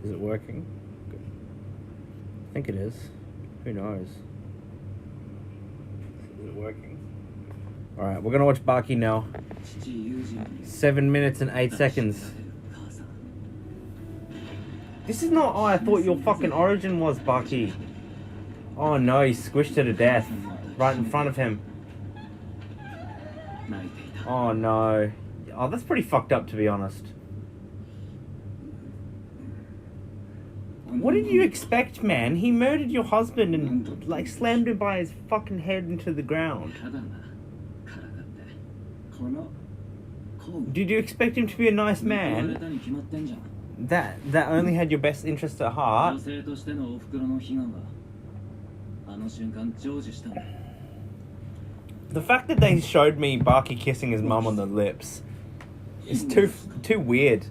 Is it working? Good. I think it is. Who knows? Is it working? Alright, we're gonna watch Baki now. 7 minutes and 8 seconds. This is not... Oh, I thought your fucking origin was Baki. Oh no, he squished her to death. Right in front of him. Oh no. Oh, that's pretty fucked up, to be honest. What did you expect, man? He murdered your husband and, like, slammed him by his fucking head into the ground. Did you expect him to be a nice man? That only had your best interest at heart? The fact that they showed me Baki kissing his mum on the lips is too weird.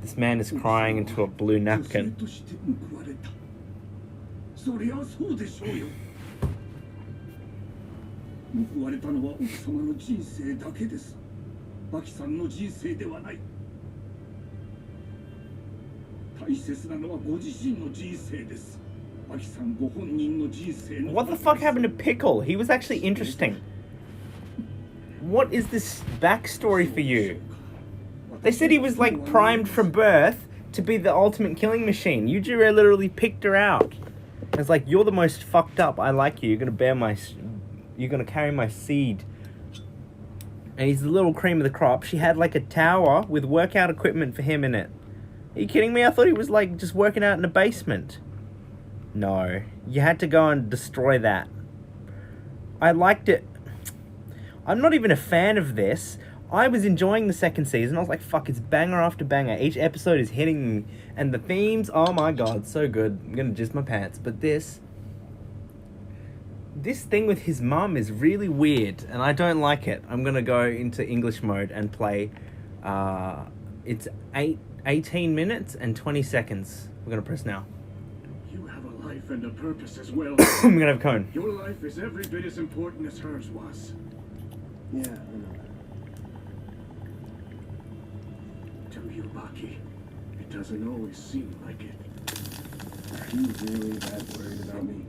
This man is crying into a blue napkin. What the fuck happened to Pickle? He was actually interesting. What is this backstory for you? They said he was like primed from birth to be the ultimate killing machine. Yujiro literally picked her out. It's like, you're the most fucked up. I like you. You're gonna carry my seed. And he's the little cream of the crop. She had like a tower with workout equipment for him in it. Are you kidding me? I thought he was like just working out in a basement. No, you had to go and destroy that. I liked it. I'm not even a fan of this. I was enjoying the second season. I was like, fuck, it's banger after banger. Each episode is hitting me. And the themes, oh my god, so good. I'm gonna jizz my pants. But this thing with his mum is really weird. And I don't like it. I'm gonna go into English mode and play. It's 18 minutes and 20 seconds. We're gonna press now. You have a life and a purpose as well. I'm gonna have cone. Your life is every bit as important as hers was. Yeah, I know. To you, Baki, it doesn't always seem like it. Are you really that worried about me?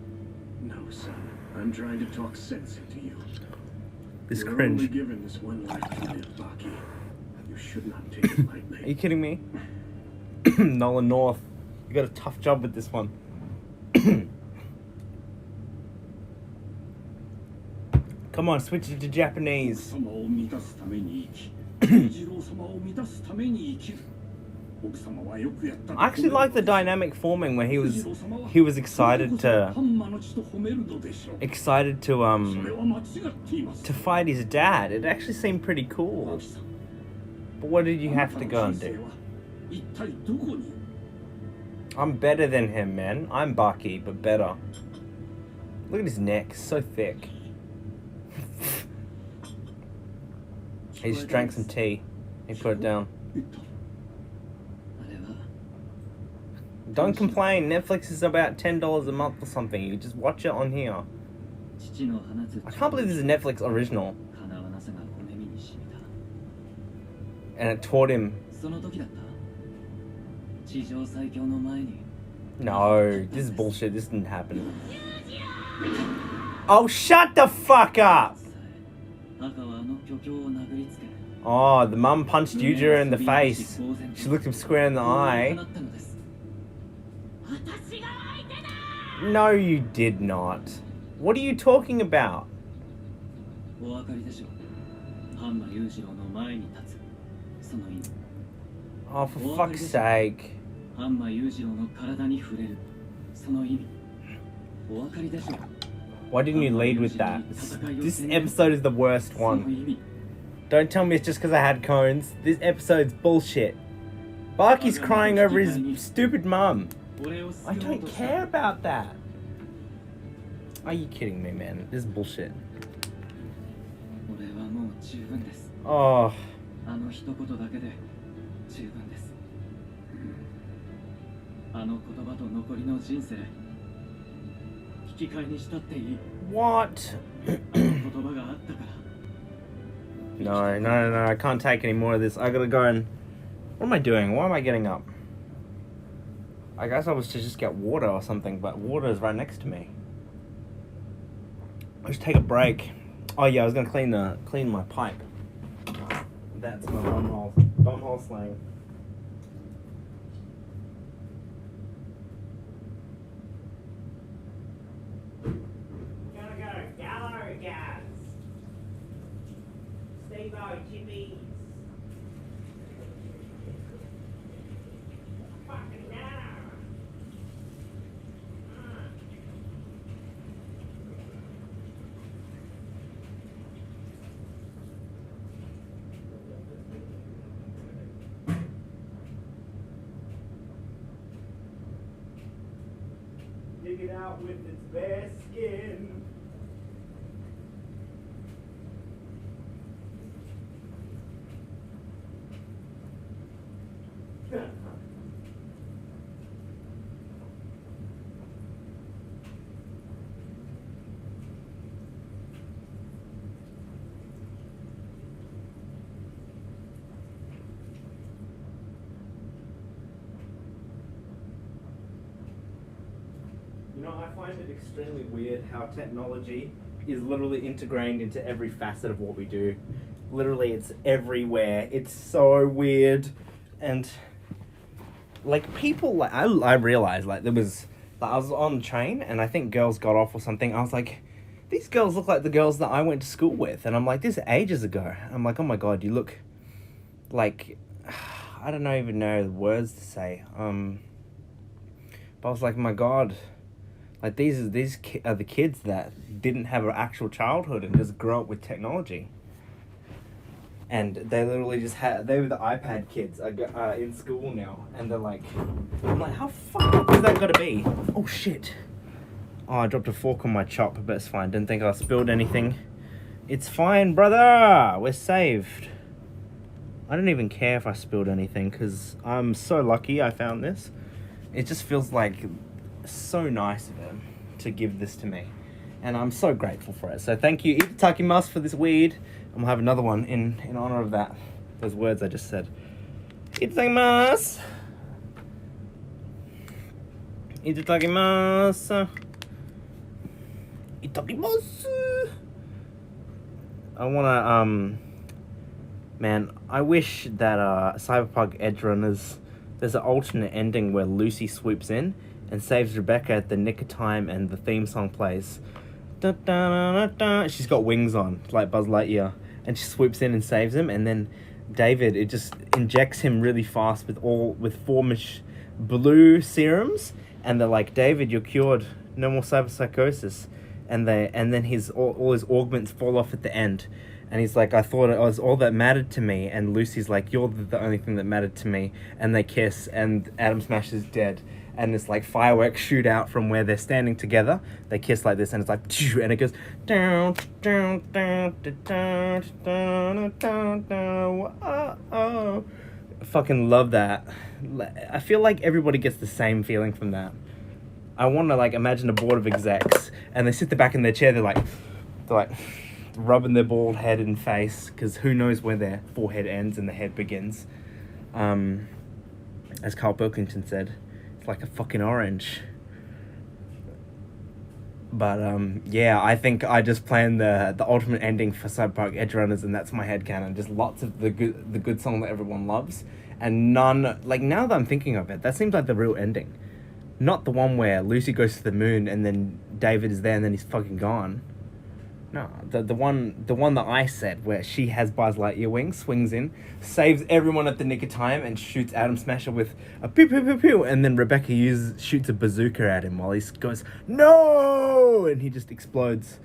No, son. I'm trying to talk sense into you. This You're cringe. only given this one life to live, Baki. You should not take it lightly. Are you kidding me? Nolan North, you got a tough job with this one. Come on, switch it to Japanese. I actually like the dynamic forming where he was excited to fight his dad. It actually seemed pretty cool. But what did you have to go and do? I'm better than him, man. I'm Baki, but better. Look at his neck, so thick. He just drank some tea. He put it down. Don't complain. Netflix is about $10 a month or something. You just watch it on here. I can't believe this is a Netflix original. And it taught him. No, this is bullshit. This didn't happen. Oh, shut the fuck up! Oh, the mum punched Yujiro in the face. She looked him square in the eye. No, you did not. What are you talking about? Oh, for fuck's sake. Why didn't you lead with that? This episode is the worst one. Don't tell me it's just because I had cones. This episode's bullshit. Baki's crying over his stupid mum. I don't care about that. Are you kidding me, man? This is bullshit. Oh. What? No, I can't take any more of this. I gotta go and... What am I doing? Why am I getting up? I guess I was to just get water or something, but water is right next to me. Let's take a break. Oh yeah, I was gonna clean my pipe. That's my bumhole slang. Gotta go, gallo gas. Steve-O, chippies. Fucking gallo. Dig it out with its bare skin. You know, I find it extremely weird how technology is literally integrated into every facet of what we do. Literally, it's everywhere. It's so weird. And, like, people, like, I realized, like, I was on the train, and I think girls got off or something. I was like, these girls look like the girls that I went to school with. And I'm like, this is ages ago. I'm like, oh my god, you look like, I don't even know the words to say. But I was like, my god, like these are the kids that didn't have an actual childhood and just grew up with technology. And they literally they were the iPad kids in school now. And they're like, I'm like, how fucked up is that gotta be? Oh shit. Oh, I dropped a fork on my chop, but it's fine. Didn't think I spilled anything. It's fine, brother. We're saved. I don't even care if I spilled anything because I'm so lucky I found this. It just feels like so nice of him to give this to me. And I'm so grateful for it. So thank you, Itadakimasu, for this weed. I'm gonna have another one in honor of that. Those words I just said. Itadakimasu. Itadakimasu. Itadakimasu. I wanna, man, I wish that Cyberpunk Edge Runners, there's an alternate ending where Lucy swoops in and saves Rebecca at the nick of time and the theme song plays. Da, da, da, da. She's got wings on, like Buzz Lightyear, and she swoops in and saves him, and then David, it just injects him really fast with 4 blue serums, and they're like, David, you're cured, no more cyberpsychosis. And then all his augments fall off at the end. And he's like, I thought it was all that mattered to me. And Lucy's like, you're the only thing that mattered to me. And they kiss, and Adam Smash is dead. And this like fireworks shoot out from where they're standing together. They kiss like this, and it's like, and it goes down, down, down, down, down, down, down. Oh, I fucking love that. I feel like everybody gets the same feeling from that. I want to like imagine a board of execs, and they sit the back in their chair. They're like rubbing their bald head and face, because who knows where their forehead ends and the head begins. As Carl Pilkington said, it's like a fucking orange. But yeah, I think I just planned the ultimate ending for Cyberpunk Edge Runners, and that's my headcanon. Just lots of the good song that everyone loves, and none, like, now that I'm thinking of it, that seems like the real ending. Not the one where Lucy goes to the moon and then David is there and then he's fucking gone. No, the one that I said, where she has Buzz Lightyear wings, swings in, saves everyone at the nick of time, and shoots Adam Smasher with a pew pew pew pew, and then Rebecca shoots a bazooka at him while he goes, no, and he just explodes.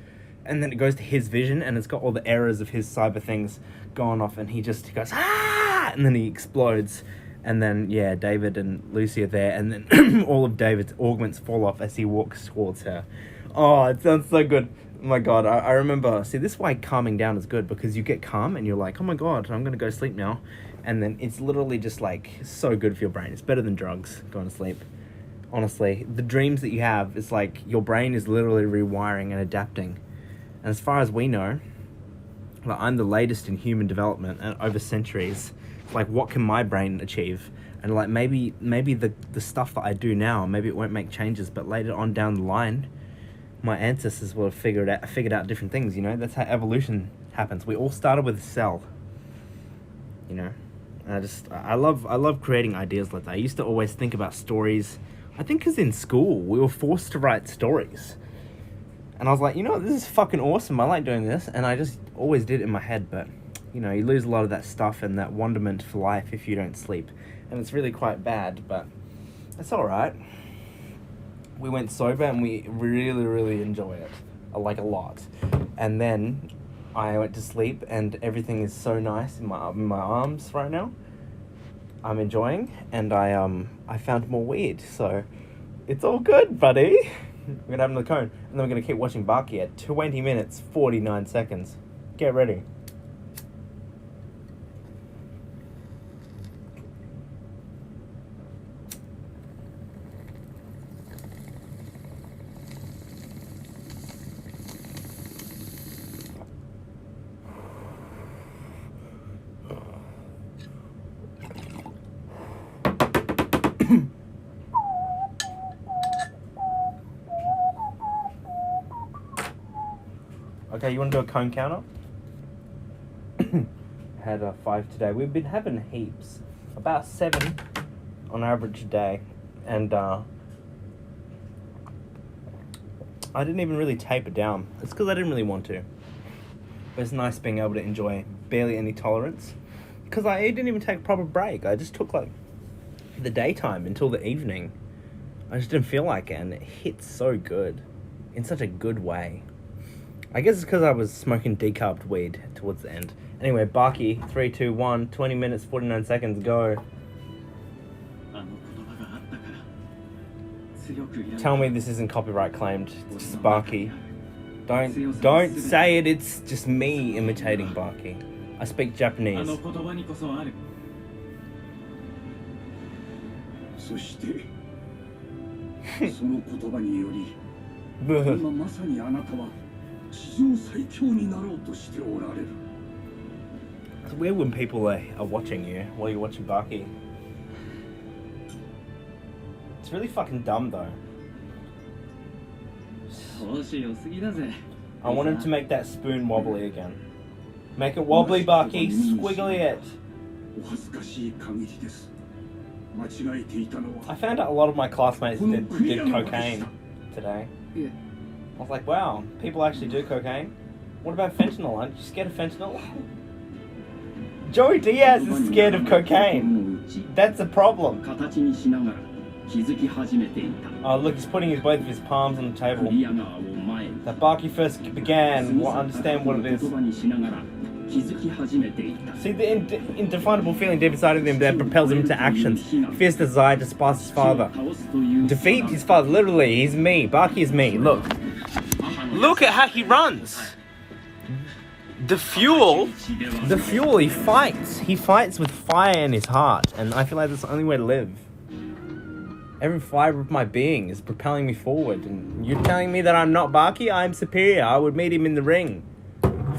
And then it goes to his vision, and it's got all the errors of his cyber things going off, and he goes, ah, and then he explodes. And then, yeah, David and Lucy are there, and then all of David's augments fall off as he walks towards her. Oh, it sounds so good. Oh my god, I remember, see, this is why calming down is good, because you get calm and you're like, oh my god, I'm gonna go sleep now. And then it's literally just like so good for your brain. It's better than drugs, going to sleep. Honestly, the dreams that you have, it's like your brain is literally rewiring and adapting. And as far as we know, Like, I'm the latest in human development and over centuries. Like, what can my brain achieve? And like, maybe the stuff that I do now, maybe it won't make changes, but later on down the line, my ancestors will have figured out different things, you know? That's how evolution happens. We all started with a cell, you know? And I love creating ideas like that. I used to always think about stories. I think because in school, we were forced to write stories. And I was like, you know what, this is fucking awesome. I like doing this. And I just always did it in my head. But, you know, you lose a lot of that stuff and that wonderment for life if you don't sleep. And it's really quite bad, but it's all right. We went sober and we really, really enjoy it. Like, a lot. And then I went to sleep and everything is so nice in my arms right now. I'm enjoying, and I found more weed, so it's all good, buddy. We're gonna have another cone, and then we're gonna keep watching Baki at 20 minutes, 49 seconds. Get ready. Okay, you want to do a cone counter? I had 5 today. We've been having heaps. About 7 on average a day. And I didn't even really tape it down. It's because I didn't really want to. But it's nice being able to enjoy barely any tolerance. Because I didn't even take a proper break. I just took like the daytime until the evening. I just didn't feel like it, and it hit so good. In such a good way. I guess it's because I was smoking decarbed weed towards the end. Anyway, Baki, 3, 2, 1, 20 minutes, 49 seconds, go. Tell me this isn't copyright claimed. It's just Baki. Don't say it, it's just me imitating Baki. I speak Japanese. そしてその言葉により今まさにあなたは史上最強になろうとしておられる It's weird when people are watching you while you're watching Baki. It's really fucking dumb though. I want him to make that spoon wobbly again. Make it wobbly, Baki. Squiggly it. お恥ずかしい限りです I found out a lot of my classmates did cocaine today. Yeah. I was like, wow, people actually do cocaine? What about fentanyl? Aren't you scared of fentanyl? Joey Diaz is scared of cocaine. That's a problem. Oh, look, he's putting both of his palms on the table. That Baki first began, understand what it is. See the indefinable feeling deep inside of him that propels him to action. Fierce desire to surpass his father. Defeat his father, literally, he's me. Baki is me, look. Look at how he runs. The fuel, he fights. He fights with fire in his heart. And I feel like that's the only way to live. Every fiber of my being is propelling me forward. And you're telling me that I'm not Baki? I'm superior. I would meet him in the ring.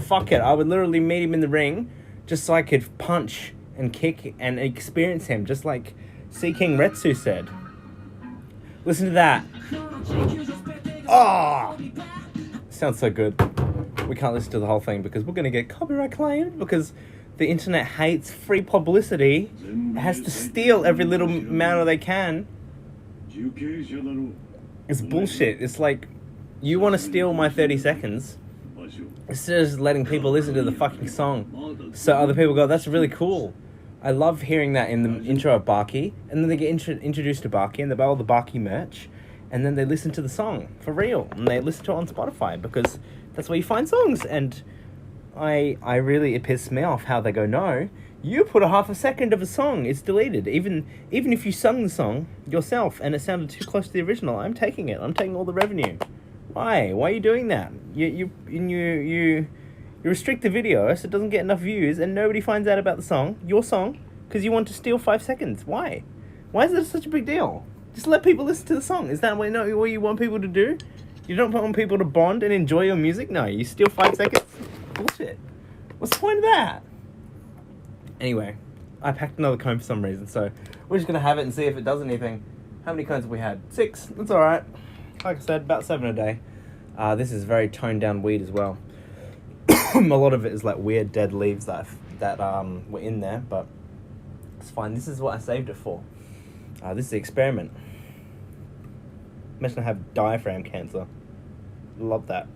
Fuck it, I would literally meet him in the ring just so I could punch and kick and experience him, just like Sea King Retsu said. Listen to that. Oh! Sounds so good. We can't listen to the whole thing because we're going to get copyright claimed because the internet hates free publicity. It has to steal every little amount they can. It's bullshit. It's like, you want to steal my 30 seconds... Instead of just letting people listen to the fucking song. So other people go, that's really cool. I love hearing that in the intro of Baki. And then they get introduced to Baki and they buy all the Baki merch. And then they listen to the song for real. And they listen to it on Spotify because that's where you find songs. And I really, it pisses me off how they go, no, you put a half a second of a song, it's deleted. Even if you sung the song yourself and it sounded too close to the original, I'm taking it. I'm taking all the revenue. Why? Why are you doing that? You restrict the video so it doesn't get enough views and nobody finds out about the song, your song, because you want to steal 5 seconds. Why? Why is it such a big deal? Just let people listen to the song. Is that what you want people to do? You don't want people to bond and enjoy your music? No, you steal 5 seconds? Bullshit. What's the point of that? Anyway, I packed another cone for some reason, so we're just gonna have it and see if it does anything. How many cones have we had? 6. That's all right. Like I said, about 7 a day. This is very toned down weed as well. A lot of it is like weird dead leaves that were in there, but it's fine. This is what I saved it for. This is the experiment. Imagine I have diaphragm cancer. Love that.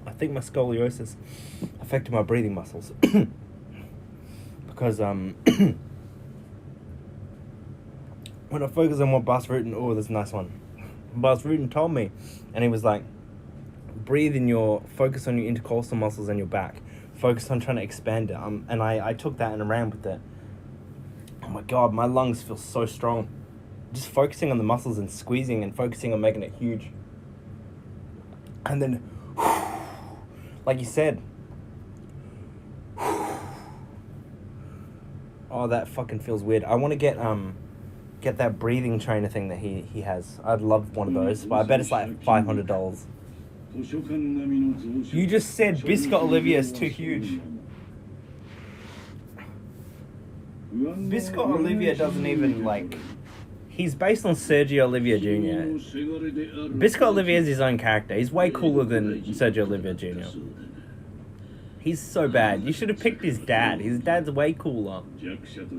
I think my scoliosis affected my breathing muscles. Because when I focus on what Bas Rutten, oh, that's a nice one. Bas Rutten told me, and he was like, focus on your intercostal muscles and your back. Focus on trying to expand it. And I took that and ran with it. Oh my God, my lungs feel so strong. Just focusing on the muscles and squeezing and focusing on making it huge. And then, like you said, oh, that fucking feels weird. I want to get that breathing trainer thing that he has. I'd love one of those, but I bet it's like $500. You just said Biscuit Olivia is too huge. Biscuit Olivia doesn't even like... He's based on Sergio Olivia Jr. Biscuit Olivia is his own character. He's way cooler than Sergio Olivia Jr. He's so bad. You should have picked his dad. His dad's way cooler.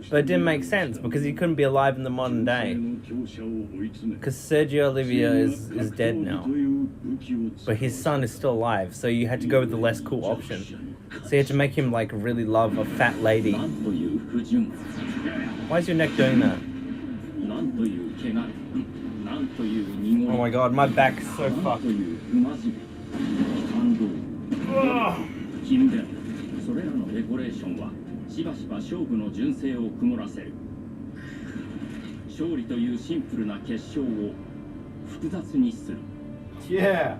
But it didn't make sense because he couldn't be alive in the modern day. Because Sergio Olivia is dead now. But his son is still alive, so you had to go with the less cool option. So you had to make him like really love a fat lady. Why is your neck doing that? Oh my God, my back's so fucked. Ugh. それらのデコレーションはしばしば勝負の純正を曇らせる。勝利というシンプルな結晶を複雑にする。Yeah.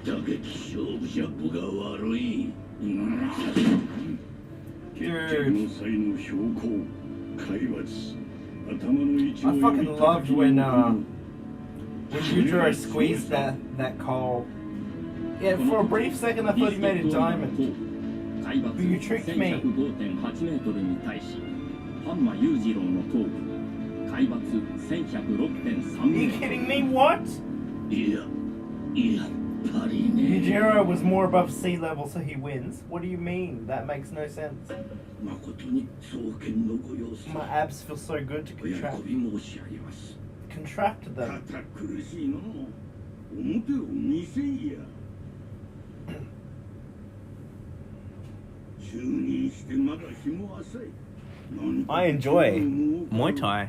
打撃勝負じゃ部が悪い。決着の際の標高、海抜、頭の位置を。I fucking loved when Yujiro squeezed that coal. Yeah, for a brief second I thought he made a diamond. But you tricked me. Are you kidding me? What? Yujiro was more above sea level, so he wins. What do you mean? That makes no sense. My abs feel so good to contract. Contract them. I enjoy Muay Thai.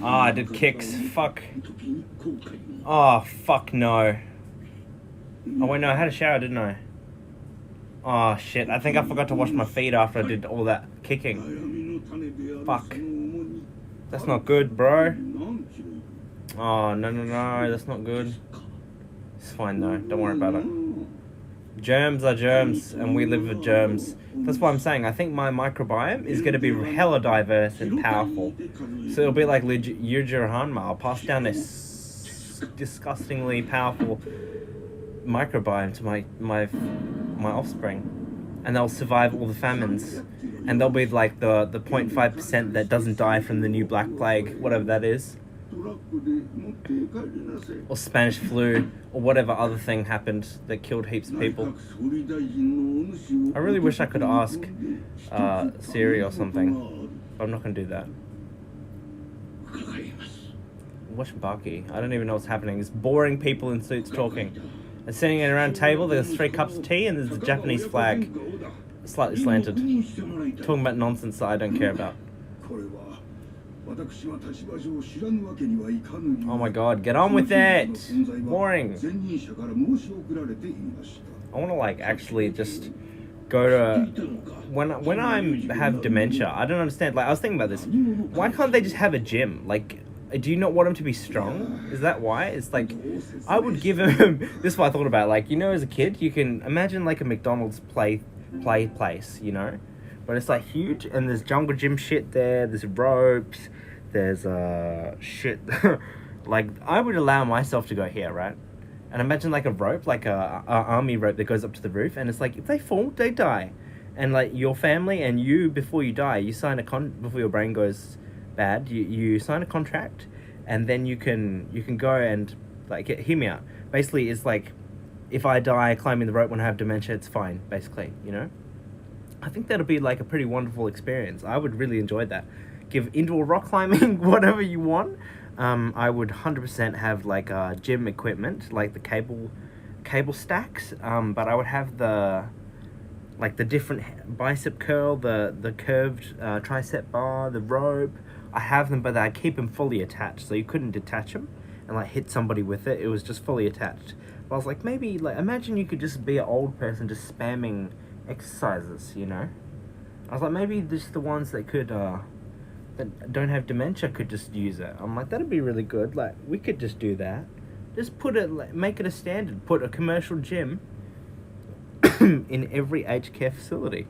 Ah, I did kicks. Fuck. Oh, fuck no. Oh, wait, no, I had a shower, didn't I? Oh, shit. I think I forgot to wash my feet after I did all that kicking. Fuck. That's not good, bro. Oh, no. That's not good. It's fine, though. Don't worry about it. Germs are germs, and we live with germs. That's what I'm saying. I think my microbiome is going to be hella diverse and powerful. So it'll be like Yujiro Hanma. I'll pass down this disgustingly powerful microbiome to my offspring, and they'll survive all the famines. And they'll be like the 0.5% that doesn't die from the new Black Plague, whatever that is. Or Spanish flu, or whatever other thing happened that killed heaps of people. I really wish I could ask Siri or something, but I'm not going to do that. Watch Baki. I don't even know what's happening. It's boring people in suits talking. They're sitting around a table, there's 3 cups of tea, and there's the Japanese flag. Slightly slanted. Talking about nonsense that I don't care about. Oh my God, get on with it! Boring. I want to like actually just go to when I have dementia. I don't understand. Like I was thinking about this. Why can't they just have a gym? Like Do you not want him to be strong? Is that why? It's like, I would give him... This is what I thought about. Like, you know, as a kid, you can imagine like a McDonald's play place, you know? But it's like huge, and there's jungle gym shit there, there's ropes, there's shit. Like, I would allow myself to go here, right? And imagine like a rope, like a army rope that goes up to the roof, and it's like, if they fall, they die. And like your family and you, before you die, you sign before your brain goes bad, you sign a contract, and then you can go and like hear me out. Basically, it's like, if I die climbing the rope when I have dementia, it's fine, basically, you know? I think that'll be like a pretty wonderful experience. I would really enjoy that. Give indoor rock climbing whatever you want. I would 100% have like gym equipment, like the cable stacks. But I would have the different bicep curl, the curved tricep bar, the rope. I have them, but I keep them fully attached, so you couldn't detach them and like hit somebody with it. It was just fully attached. But I was like, maybe like imagine you could just be an old person just spamming exercises, you know? I was like, maybe just the ones that could that don't have dementia could just use it. I'm like, that'd be really good. Like, we could just do that. Just put it, like, make it a standard. Put a commercial gym in every aged care facility,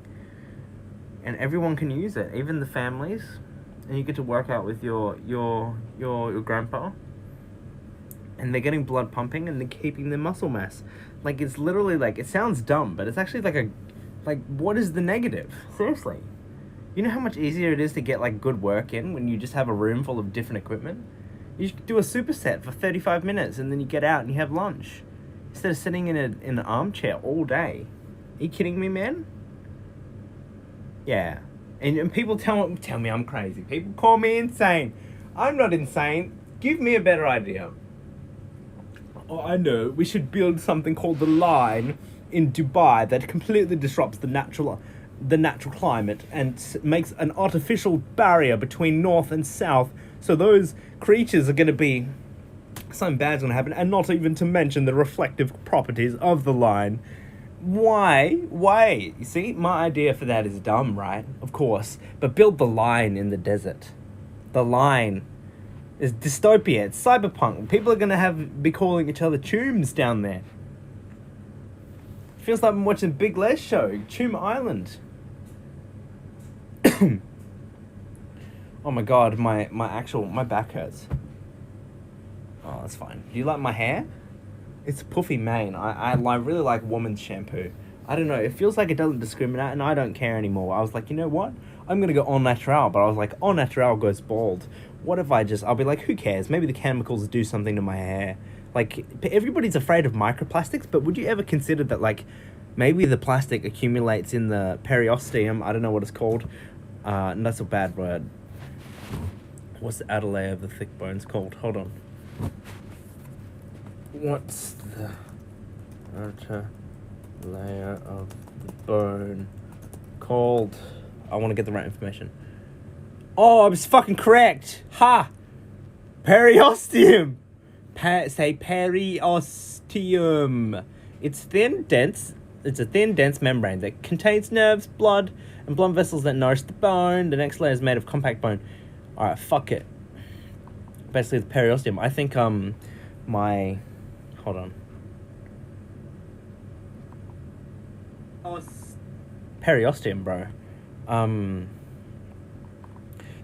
and everyone can use it, even the families. And you get to work out with your grandpa, and they're getting blood pumping, and they're keeping their muscle mass. Like, it's literally like, it sounds dumb, but it's actually like, what is the negative? Seriously. You know how much easier it is to get, like, good work in when you just have a room full of different equipment? You do a superset for 35 minutes, and then you get out and you have lunch. Instead of sitting in an armchair all day. Are you kidding me, man? Yeah. And people tell me I'm crazy. People call me insane. I'm not insane. Give me a better idea. Oh, I know. We should build something called the Line in Dubai that completely disrupts the natural climate and makes an artificial barrier between north and south, so those creatures are going to be... something bad's going to happen, and not even to mention the reflective properties of the Line. Why? You see, my idea for that is dumb, right? Of course. But build the Line in the desert. The Line is dystopia. It's cyberpunk. People are going to be calling each other tombs down there. Feels like I'm watching Big Les show, Tomb Island. Oh my god, my back hurts. Oh, that's fine. Do you like my hair? It's puffy mane. I really like woman's shampoo. I don't know, it feels like it doesn't discriminate, and I don't care anymore. I was like, you know what? I'm gonna go au naturel, but I was like, au naturel goes bald. What if I'll be like, who cares? Maybe the chemicals do something to my hair. Like, everybody's afraid of microplastics, but would you ever consider that, like, maybe the plastic accumulates in the periosteum? I don't know what it's called. That's a bad word. What's the outer layer of the thick bones called? Hold on. What's the outer layer of the bone called? I want to get the right information. Oh, I was fucking correct. Ha! Periosteum. Say periosteum. It's a thin, dense membrane that contains nerves, blood, and blood vessels that nourish the bone. The next layer is made of compact bone. Alright, fuck it. Basically, the periosteum. I think, hold on. Periosteum, bro.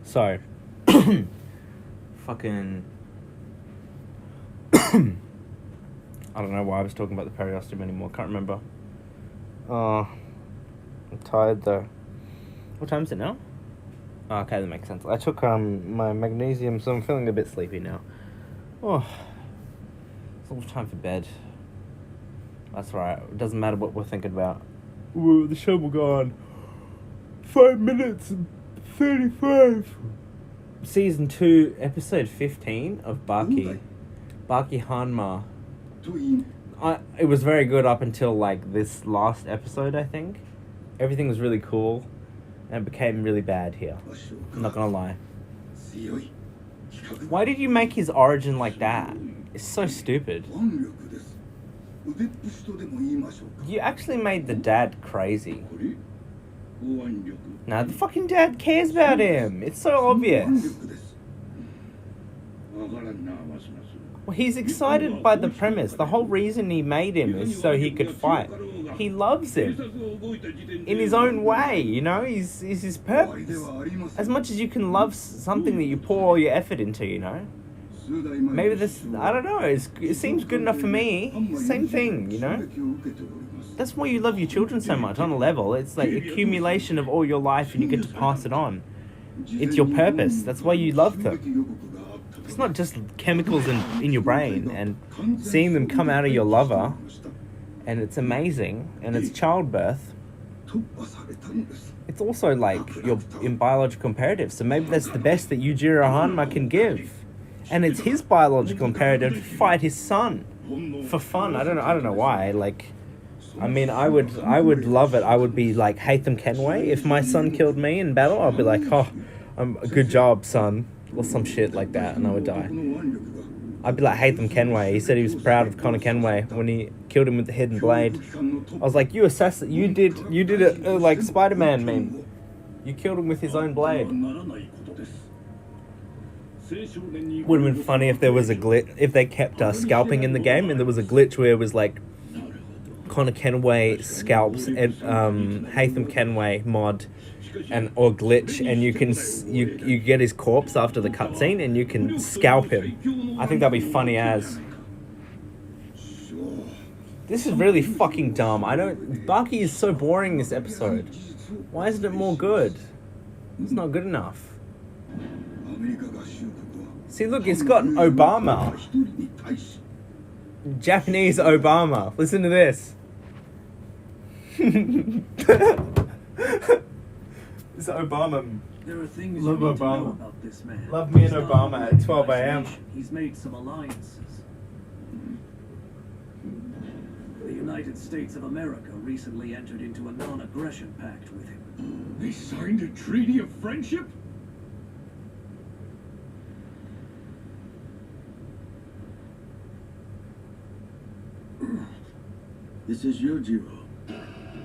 So, fucking... I don't know why I was talking about the periosteum anymore. Can't remember. I'm tired though. What time is it now? Oh, okay, that makes sense. I took my magnesium, so I'm feeling a bit sleepy now. Oh, it's almost time for bed. That's right. It doesn't matter what we're thinking about. Ooh, the show will go on 5 minutes and 35. Season 2, episode 15 of Baki Hanma. It was very good up until, like, this last episode, I think. Everything was really cool, and it became really bad here. I'm not gonna lie. Why did you make his origin like that? It's so stupid. You actually made the dad crazy. Nah, the fucking dad cares about him. It's so obvious. Well, he's excited by the premise. The whole reason he made him is so he could fight. He loves him in his own way, you know. He's his purpose. As much as you can love something that you pour all your effort into, you know. Maybe this, I don't know. It seems good enough for me. Same thing, you know. That's why you love your children so much on a level. It's like accumulation of all your life, and you get to pass it on. It's your purpose. That's why you love them. It's not just chemicals in your brain and seeing them come out of your lover, and it's amazing, and it's childbirth. It's also like your in biological imperative. So maybe that's the best that Yujiro Hanma can give, and it's his biological imperative to fight his son for fun. I don't know why. Like, I mean, I would love it. I would be like Haytham Kenway if my son killed me in battle. I'd be like, oh, good job, son. Or some shit like that, and I would die. I'd be like Haytham Kenway. He said he was proud of Connor Kenway when he killed him with the hidden blade. I was like, you assassin, you did it like Spider-Man meme. You killed him with his own blade. Would have been funny if there was a glitch, if they kept scalping in the game, and there was a glitch where it was like Connor Kenway scalps Haytham Kenway mod. Or glitch, and you get his corpse after the cutscene, and you can scalp him. I think that'd be funny as. This is really fucking dumb. Baki is so boring this episode. Why isn't it more good? It's not good enough. See, look, it's got Obama. Japanese Obama. Listen to this. It's Obama. There are things Love you need to Obama. know about this man. Love me and He's not Obama a at 12 a.m. He's made some alliances. The United States of America recently entered into a non-aggression pact with him. They signed a treaty of friendship? This is Yujiro.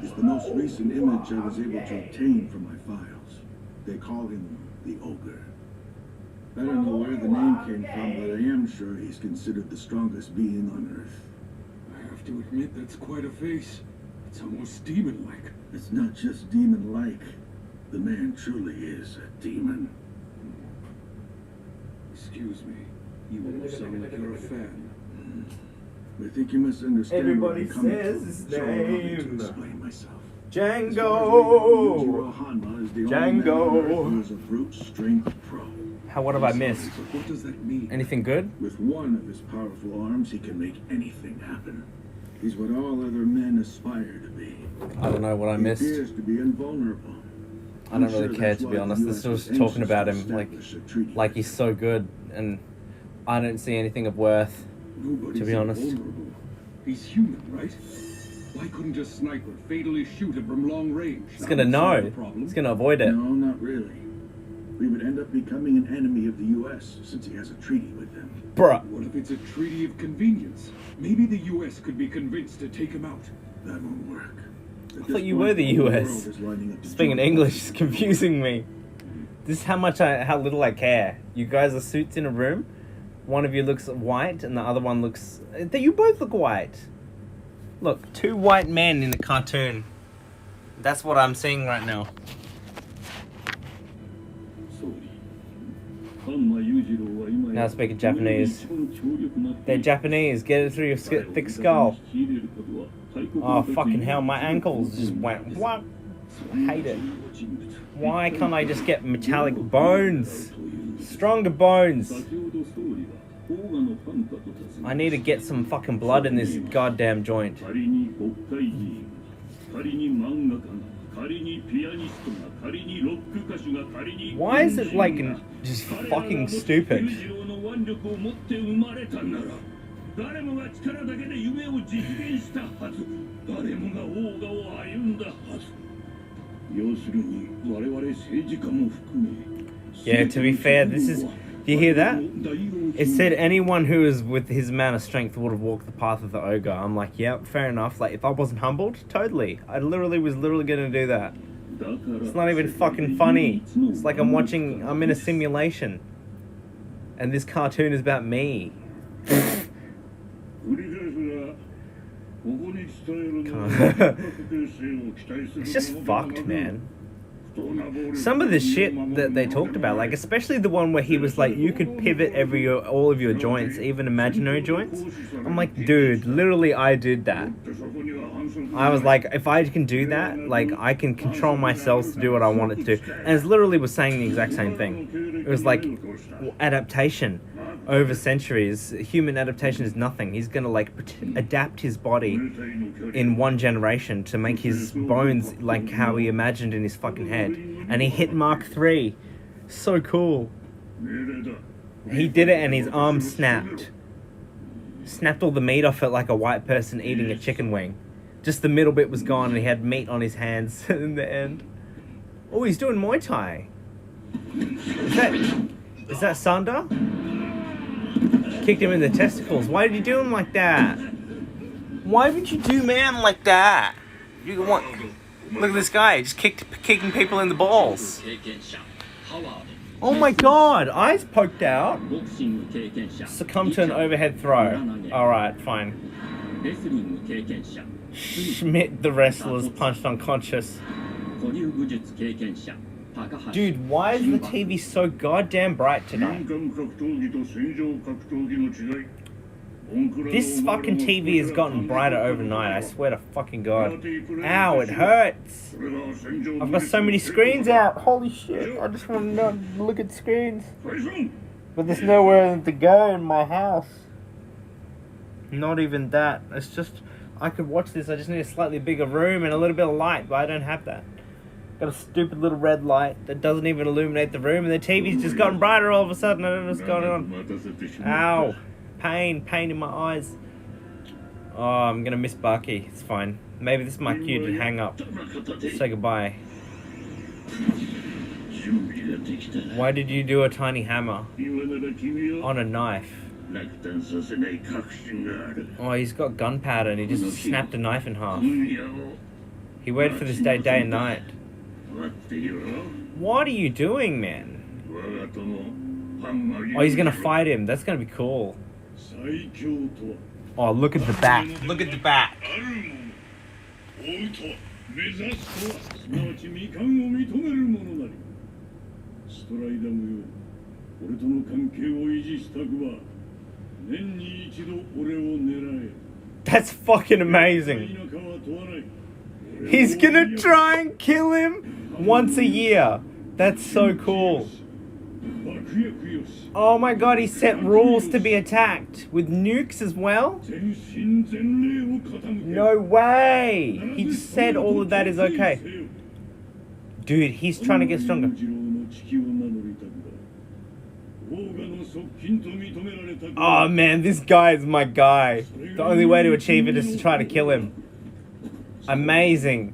It's the most recent image I was able to obtain from my files. They call him the Ogre. I don't know where the name came from, but I am sure he's considered the strongest being on Earth. I have to admit, that's quite a face. It's almost demon-like. It's not just demon-like. The man truly is a demon. Excuse me. You almost sound like you're a fan. I think you misunderstand Everybody where I'm coming says from, his so allow me name. to explain myself. Django. Yujiro Hanma is the only Django. man on Earth who is a brute strength pro. What have I missed? What does that mean? Anything good? With one of his powerful arms, he can make anything happen. He's what all other men aspire to be. I don't know what I He missed. appears to be invulnerable. I don't I'm sure really care, that's to be why honest. the This US was was talking anxious about to him establish a treaty like with he's so good, and I don't see anything of worth. Nobody's To be honest. invulnerable. He's human, right? Why couldn't a sniper fatally shoot him from long range? He's gonna know. He's gonna avoid it. No, not really. We would end up becoming an enemy of the US since he has a treaty with them. Bruh. What if it's a treaty of convenience? Maybe the US could be convinced to take him out. That won't work. I thought you were the US. Speaking English is confusing me. This is how little I care. You guys are suits in a room. One of you looks white and the other one looks... You both look white. Look, two white men in a cartoon. That's what I'm seeing right now. Now speaking Japanese. They're Japanese. Get it through your thick skull. Oh, fucking hell. My ankles just went... What? I hate it. Why can't I just get metallic bones? Stronger bones. I need to get some fucking blood in this goddamn joint. Why is it like just fucking stupid? Yeah, to be fair, this is... Do you hear that? It said anyone who is with his amount of strength would have walked the path of the ogre. I'm like, yeah, fair enough. Like, if I wasn't humbled, totally. I was literally gonna do that. It's not even fucking funny. It's like I'm in a simulation. And this cartoon is about me. It's just fucked, man. Some of the shit that they talked about, like especially the one where he was like, you could pivot all of your joints, even imaginary joints. I'm like, dude, literally I did that. I was like, if I can do that, like I can control my cells to do what I want it to do. And it literally was saying the exact same thing. It was like adaptation over centuries. Human adaptation is nothing. He's gonna like adapt his body in one generation to make his bones like how he imagined in his fucking head. And he hit Mark 3. So cool. He did it and his arm snapped. Snapped all the meat off it like a white person eating a chicken wing. Just the middle bit was gone and he had meat on his hands in the end. Oh, he's doing Muay Thai. Is that Sander? Kicked him in the testicles. Why did you do him like that? Why would you do man like that? You want... Look at this guy, just kicking people in the balls. Oh my god, eyes poked out. Succumb to an overhead throw. Alright, fine. Schmidt, the wrestler's punched unconscious. Dude, why is the TV so goddamn bright tonight? This fucking TV has gotten brighter overnight, I swear to fucking god. Ow, it hurts! I've got so many screens out, holy shit, I just want to look at screens. But there's nowhere to go in my house. Not even that, it's just, I could watch this, I just need a slightly bigger room and a little bit of light, but I don't have that. Got a stupid little red light that doesn't even illuminate the room, and the TV's just gotten brighter all of a sudden, I don't know what's going on. Ow! Pain in my eyes. Oh, I'm gonna miss Bucky. It's fine. Maybe this is my cue to hang up. Say goodbye. Why did you do a tiny hammer on a knife? Oh, he's got gunpowder and he just snapped a knife in half. He waited for this day and night. What are you doing, man? Oh, he's gonna fight him. That's gonna be cool. Oh, look at the back. Look at the back. That's fucking amazing. He's gonna try and kill him once a year. That's so cool. Oh my god, he set rules to be attacked with nukes as well? No way! He said all of that is okay. Dude, he's trying to get stronger. Oh man, this guy is my guy. The only way to achieve it is to try to kill him. Amazing.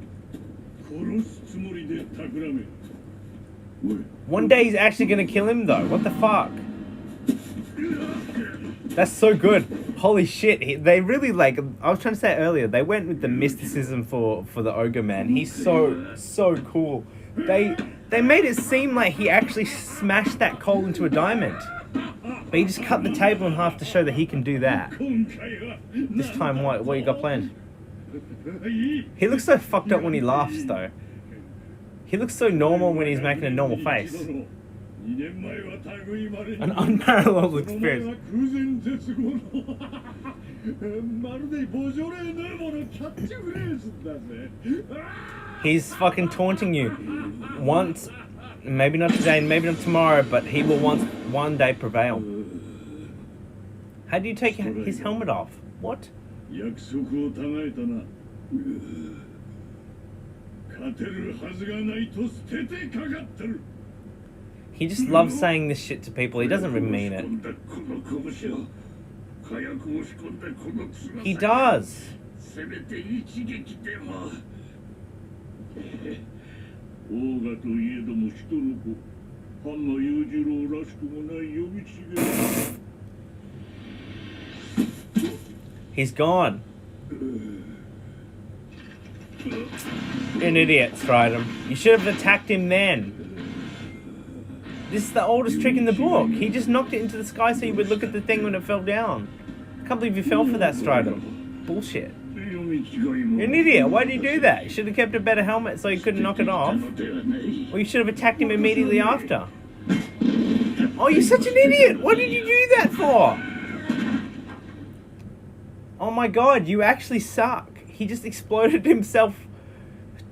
One day he's actually gonna kill him though. What the fuck? That's so good. Holy shit. They really like, I was trying to say earlier, they went with the mysticism for the ogre man. He's so cool. They made it seem like he actually smashed that coal into a diamond. But he just cut the table in half to show that he can do that. This time what you got planned? He looks so fucked up when he laughs though. He looks so normal when he's making a normal face. An unparalleled experience. He's fucking taunting you. Once, maybe not today, maybe not tomorrow, but he will one day prevail. How do you take his helmet off? What? He just loves saying this shit to people. He doesn't really mean it. He does. He's gone. You're an idiot, Stridham. You should have attacked him then. This is the oldest trick in the book. He just knocked it into the sky so you would look at the thing when it fell down. I can't believe you fell for that, Strider. Bullshit. You're an idiot. Why did you do that? You should have kept a better helmet so you couldn't knock it off. Or you should have attacked him immediately after. Oh, you're such an idiot! What did you do that for? Oh my god, you actually suck. He just exploded himself.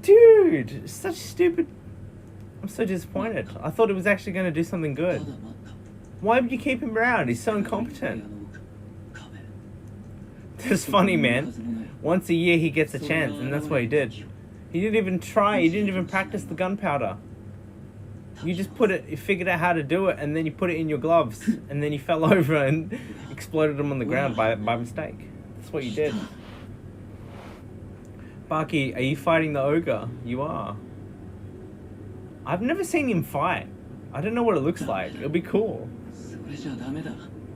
Dude, such stupid... I'm so disappointed. I thought it was actually going to do something good. Why would you keep him around? He's so incompetent. That's funny, man. Once a year he gets a chance, and that's what he did. He didn't even try. He didn't even practice the gunpowder. You just you figured out how to do it, and then you put it in your gloves, and then you fell over and exploded them on the ground by mistake. That's what you did. Baki, are you fighting the ogre? You are. I've never seen him fight. I don't know what it looks like. It'll be cool.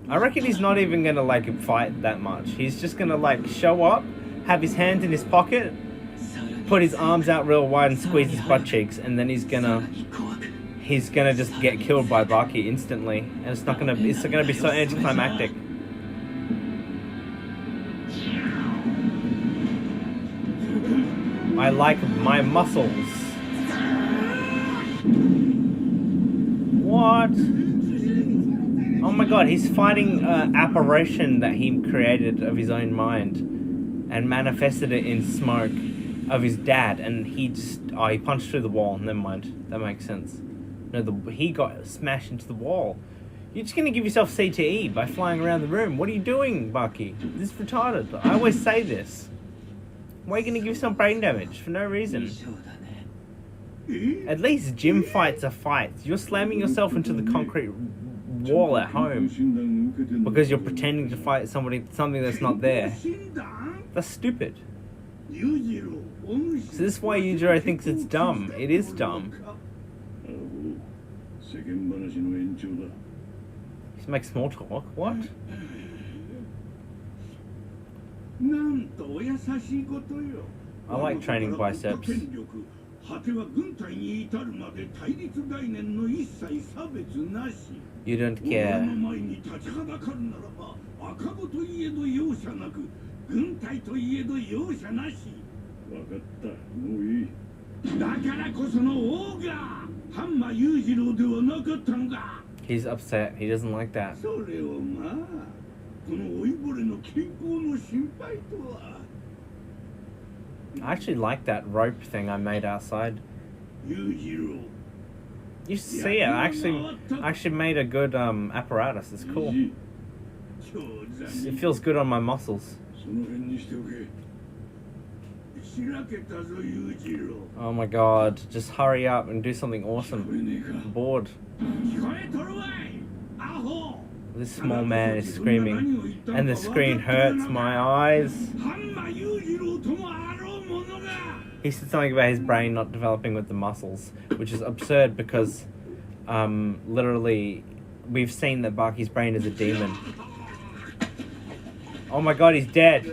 I reckon he's not even gonna like fight that much. He's just gonna like show up, have his hands in his pocket, put his arms out real wide and squeeze his butt cheeks, and then he's gonna just get killed by Baki instantly, and it's gonna be so anticlimactic. I like my muscles. What? Oh my god, he's fighting an apparition that he created of his own mind and manifested it in smoke of his dad, and he punched through the wall. Never mind, that makes sense. No, he got smashed into the wall. You're just gonna give yourself CTE by flying around the room. What are you doing, Baki? This is retarded. I always say this. Why are you gonna give yourself brain damage for no reason? At least gym fights are fights. You're slamming yourself into the concrete wall at home because you're pretending to fight something that's not there. That's stupid. So this is why Yujiro thinks it's dumb. It is dumb. He's making small talk. What? I like training biceps. You don't care. He's upset. He doesn't like that. I actually like that rope thing I made outside. You should see it. I actually made a good apparatus. It's cool. It feels good on my muscles. Oh my god, just hurry up and do something awesome. I'm bored. This small man is screaming, and the screen hurts my eyes. He said something about his brain not developing with the muscles, which is absurd because literally we've seen that Baki's brain is a demon. Oh my god, he's dead.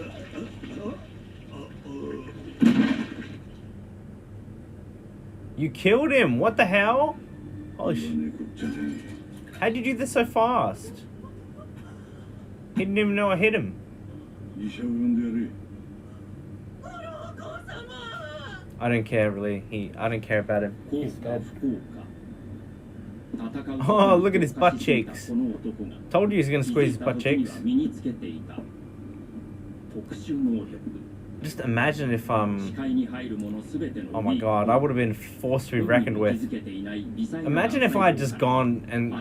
You killed him! What the hell? Holy shit. How'd you do this so fast? He didn't even know I hit him. I don't care really. I don't care about him. He's dead. Oh, look at his butt cheeks. Told you he's gonna squeeze his butt cheeks. Just imagine if oh my god, I would have been forced to be reckoned with. Imagine if I had just gone and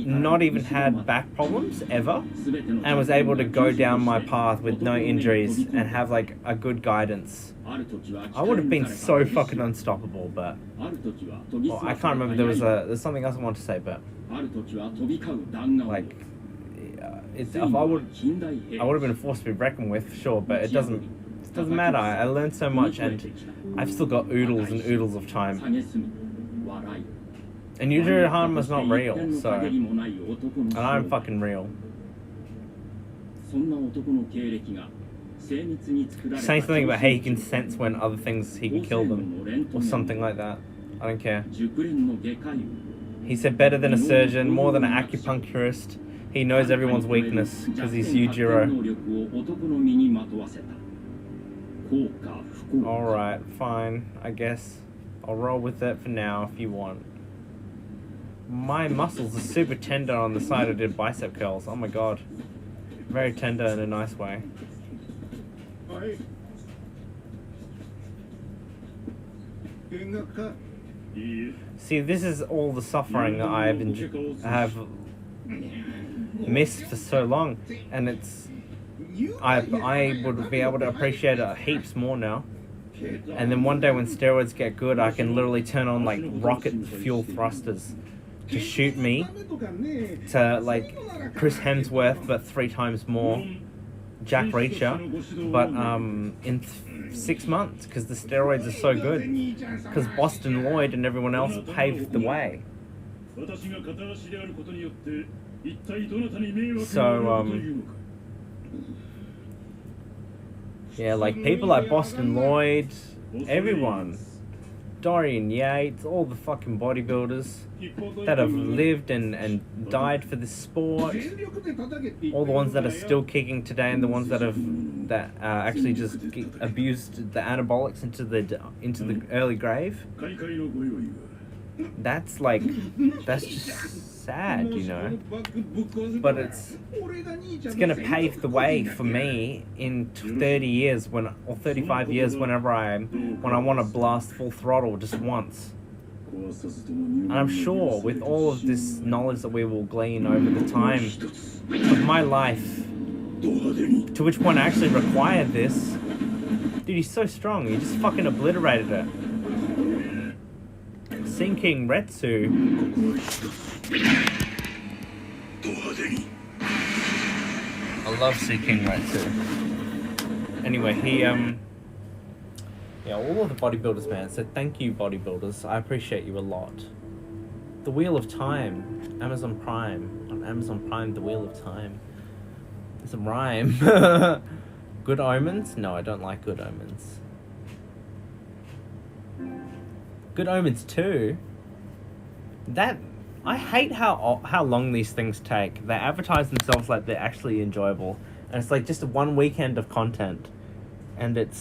not even had back problems ever, and was able to go down my path with no injuries and have like a good guidance. I would have been so fucking unstoppable. But well, I can't remember. There's something else I want to say, but like I would have been forced to be reckoned with, sure, but it doesn't matter. I learned so much, and I've still got oodles and oodles of time. And Yujiro Hanma's not real, so... And I'm fucking real. Saying something about how he can sense when other things, he can kill them. Or something like that. I don't care. He said better than a surgeon, more than an acupuncturist. He knows everyone's weakness because he's Yujiro. Alright, fine, I guess. I'll roll with it for now if you want. My muscles are super tender on the side I did bicep curls. Oh my god. Very tender in a nice way. See, this is all the suffering that I have missed for so long, and it's I would be able to appreciate it heaps more now. And then one day when steroids get good, I can literally turn on like rocket fuel thrusters to shoot me to like Chris Hemsworth, but 3 times more, Jack Reacher, but in 6 months, because the steroids are so good, because Boston Lloyd and everyone else paved the way. So yeah, like people like Boston Lloyd, everyone, Dorian Yates, all the fucking bodybuilders that have lived and died for this sport, all the ones that are still kicking today, and the ones that have actually just abused the anabolics into the early grave. That's just sad, you know. But it's gonna pave the way for me in 30 years or 35 years when I want to blast full throttle just once. And I'm sure with all of this knowledge that we will glean over the time of my life, to which point I actually required this. Dude, he's so strong. He just fucking obliterated it. Sinking Retsu. I love Seeking Retsu. Anyway, he yeah, all of the bodybuilders, man. So thank you, bodybuilders. I appreciate you a lot. The Wheel of Time, Amazon Prime. On Amazon Prime, The Wheel of Time. It's a rhyme. Good Omens? No, I don't like Good Omens. Good Omens 2? I hate how long these things take. They advertise themselves like they're actually enjoyable. And it's like just one weekend of content. And then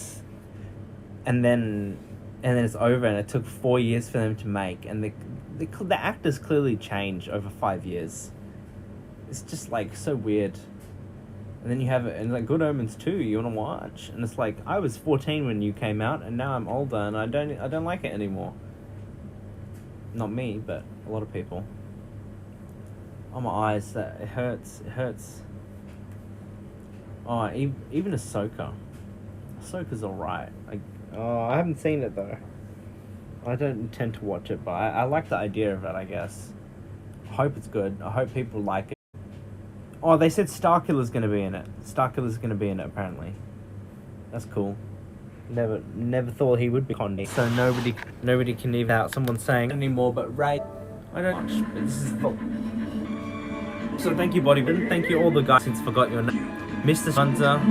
it's over, and it took 4 years for them to make, and the actors clearly change over 5 years. It's just like so weird. And then you have it, and like Good Omens 2 you want to watch, and it's like I was 14 when you came out, and now I'm older, and I don't like it anymore. Not me, but a lot of people. Oh, my eyes, it hurts. Oh, even Ahsoka. Ahsoka's alright. I haven't seen it though. I don't intend to watch it, but I like the idea of it, I guess. I hope it's good. I hope people like it. Oh, they said Starkiller's gonna be in it. Starkiller's gonna be in it, apparently. That's cool. Never thought he would be Condi. So nobody can leave out someone saying anymore, but Ray. This is so thank you, bodybuilder. Thank you all the guys since forgot your name. Mr. Sunza.